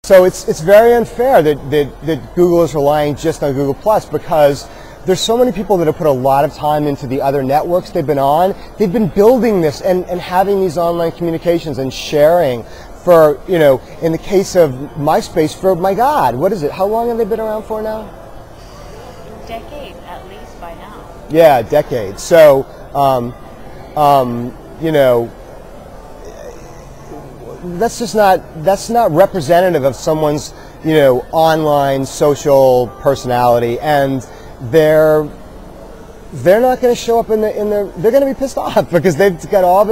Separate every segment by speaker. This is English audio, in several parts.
Speaker 1: So it's very unfair that Google is relying just on Google Plus, because there's so many people that have put a lot of time into the other networks they've been on. They've been building this and having these online communications and sharing for, you know, in the case of MySpace, for, my God, what is it? How long have they been around for now?
Speaker 2: Decades, at least by now.
Speaker 1: Yeah, decades. So, you know, that's not representative of someone's, you know, online social personality, and they're not going to show up in the they're going to be pissed off because they've got all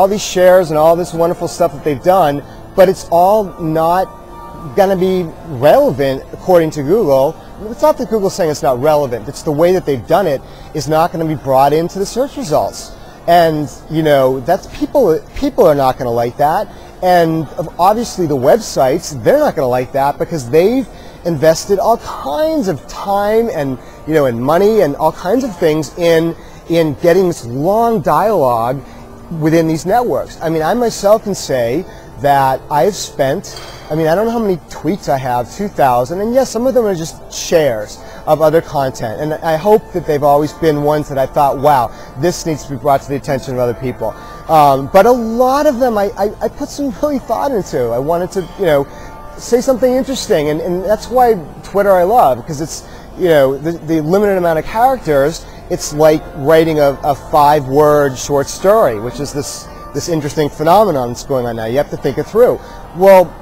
Speaker 1: these shares and all this wonderful stuff that they've done, but it's all not going to be relevant according to Google. It's not that Google's saying it's not relevant. It's the way that they've done it is not going to be brought into the search results. And, you know, that's people are not going to like that. And obviously the websites, they're not going to like that because they've invested all kinds of time and, you know, and money and all kinds of things in getting this long dialogue within these networks. I mean, I myself can say that I've spent, I mean, I don't know how many tweets I have, 2,000, and yes, some of them are just shares of other content, and I hope that they've always been ones that I thought, wow, this needs to be brought to the attention of other people. But a lot of them I put some really thought into. I wanted to, you know, say something interesting, and that's why Twitter I love, because it's, you know, the limited amount of characters. It's like writing a 5-word short story, which is this interesting phenomenon that's going on now. You have to think it through. Well,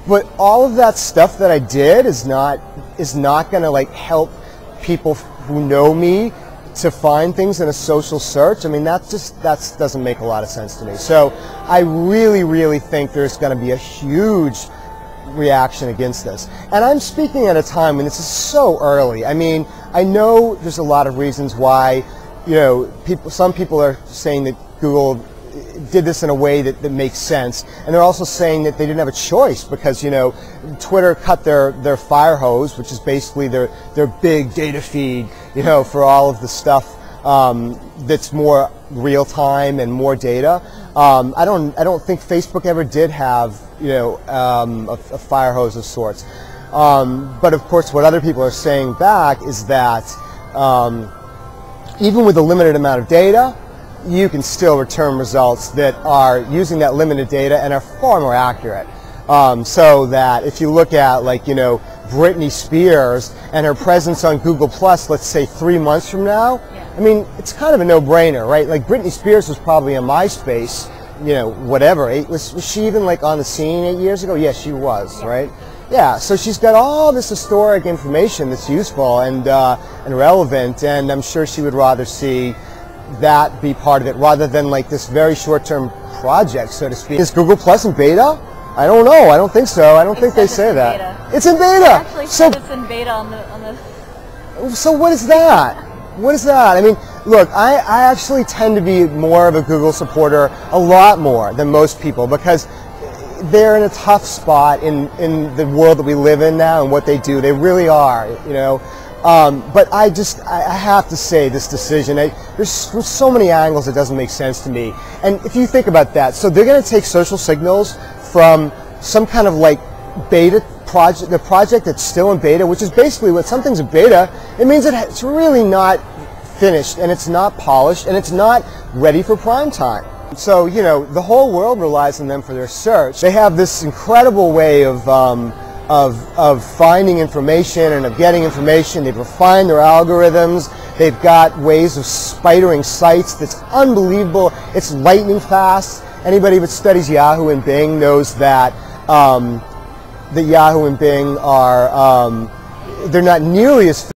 Speaker 1: but all of that stuff that I did is not going to like help people who know me to find things in a social search. I mean, that doesn't make a lot of sense to me. So I really think there's going to be a huge reaction against this. And I'm speaking at a time when this is so early. I mean, I know there's a lot of reasons why, you know, some people are saying that Google did this in a way that makes sense, and they're also saying that they didn't have a choice because, you know, Twitter cut their fire hose, which is basically their big data feed, you know, for all of the stuff that's more real time and more data. I don't think Facebook ever did have, you know, a fire hose of sorts. But of course, what other people are saying back is that even with a limited amount of data, you can still return results that are using that limited data and are far more accurate. So that if you look at, like, you know, Britney Spears and her presence on Google Plus, let's say 3 months from now, yeah. I mean, it's kind of a no-brainer, right? Like, Britney Spears was probably on MySpace, you know, whatever. Was she even like on the scene 8 years ago? Yes, she was, yeah. Right? Yeah, so she's got all this historic information that's useful and relevant, and I'm sure she would rather see that be part of it rather than like this very short-term project, so to speak. Is Google Plus in beta? I don't know. I don't think so. I don't think they say that. Beta. It's in beta.
Speaker 2: It actually said it's in beta on the.
Speaker 1: So what is that? What is that? I mean, look, I actually tend to be more of a Google supporter, a lot more than most people, because they're in a tough spot in the world that we live in now and what they do. They really are, you know. But I have to say, this decision, there's so many angles it doesn't make sense to me. And if you think about that, so they're going to take social signals from some kind of like beta project, the project that's still in beta, which is basically when something's in beta, it means it's really not finished, and it's not polished, and it's not ready for prime time. So, you know, the whole world relies on them for their search. They have this incredible way of finding information and of getting information. They've refined their algorithms. They've got ways of spidering sites that's unbelievable. It's lightning fast. Anybody that studies Yahoo and Bing knows that Yahoo and Bing are they're not nearly as